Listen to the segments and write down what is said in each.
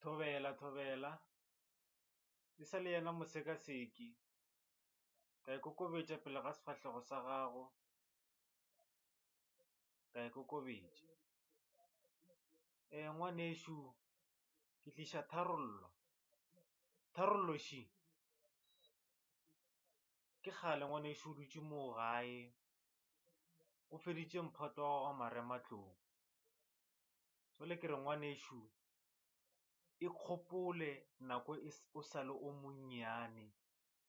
Thobela. E sa le yena Mosekaseki. Ka ikokobetša pele ga sefahlego sa gago. Ka ikokobetša. Ngwanešo, ke tliša tharollo. Tharollo še. Ke kgale ngwanešo o dutše moo gae. O feditše mphato wa gago wa marematlou. Jwale ke re ngwanešo, ikgopole nako o sa le o monnyane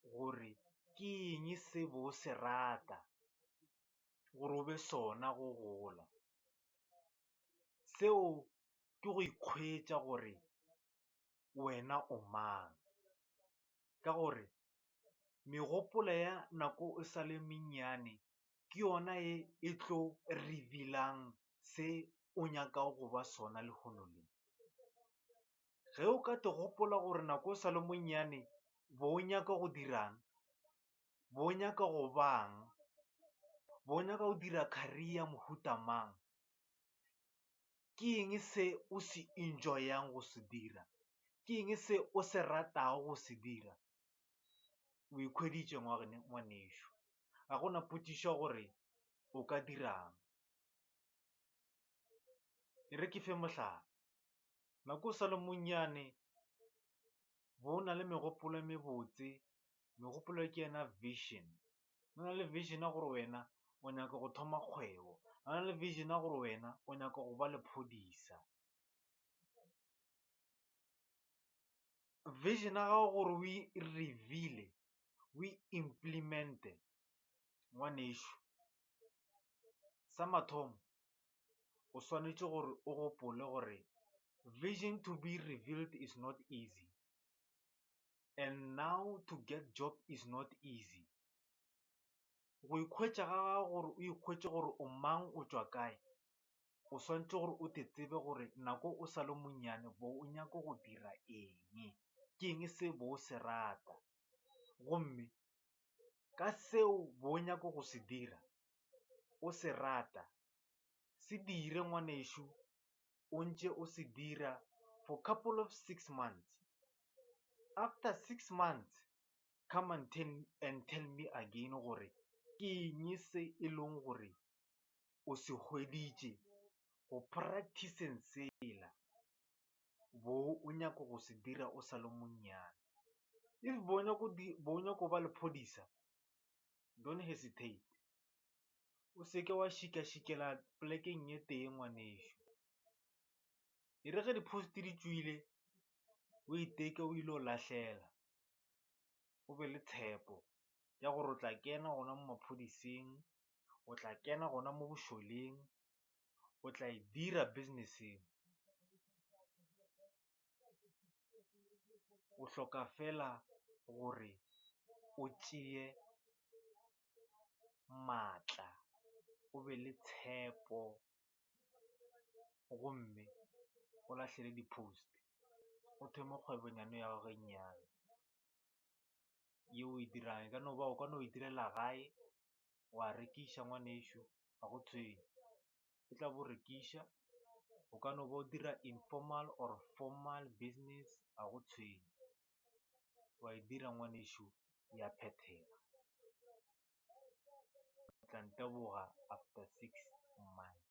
gore ke eng se bo se rata gore o be sona go gola. Seo ke go ikhwetša gore wena o mang, ka gore megopolo ya nako o sa le mennyane ke yona e tlo reveal-ang se o nyakago go ba sona lehono le. Ge o ka te gopola gore nako o sa le monnyane bo o nyaka go dirang, bo o nyaka go bang, bo o nyaka go dira career mohuta mang, ke eng se o se enjoy-ang go se dira, ke eng se o se ratago go se dira, o ikhweditše ngwanešo. Ga gona potšišo gore o ka dirang. E re ke fe mohlala, nako o sa le monnyane bo o na le megopolo e mebotse. Megopolo ke yena vision. O na le vision ya gore wena o nyaka go thoma kgwebo. O na le vision ya gore wena o nyaka go ba lephodisa. Vision ya gago gore o e reveal-e, o e implement-e ngwanešo. Sa mathomo o swanetše gore o gopole gore vision to be revealed is not easy, and now to get job is not easy. Go ikhwetša ga gago gore o ikhwetše gore o mang, o tšwa kae, o swantše gore o te tsebe gore nako o sa le monnyane bo o nyaka go dira eng, ke eng se bo o se rata. Gomme ka seo bo o nyaka go se dira, o se rata, se dire ngwanešo, o ntše o se dira for couple of 6 months. After 6 months, come and tell me again gore ke eng se e leng gore o se hweditše go practice-eng sela bo o nyaka go se dira o sa le monnyane. If bo o nyaka go ba lephodisa, don't hesitate. O seke wa šika-šikela plekeng ye tee ngwanešo. E re ge di-post di tšwile, o iteke o ile o lahlela, o be le tshepo ya gore o tla kena gona mo maphodiseng, o tla kena gona mo bošoleng, o tla e dira business-eng. O hloka fela gore o tšee maatla, o be le tshepo, gomme o lahlele di-post, o thome kgwebonyane ya gago e nnyane ye o e dirang. E ka no ba o ka no e direla gae, wa rekiša ngwanešo, ga go tshwenye, e tla bo rekiša. O ka no ba o dira informal or formal business, ga go tshwenye, wa e dira ngwanešo, ya phethega. O tla nteboga after 6 months.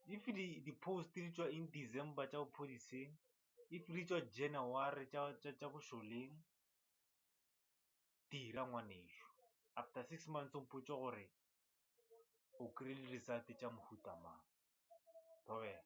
If di-post di tšwa in December tša bophodiseng, if di tšwa January tša bošoleng, dira ngwanešo. After 6 months o mpotše gore o kry-ile result tša mohuta mang. Thobela.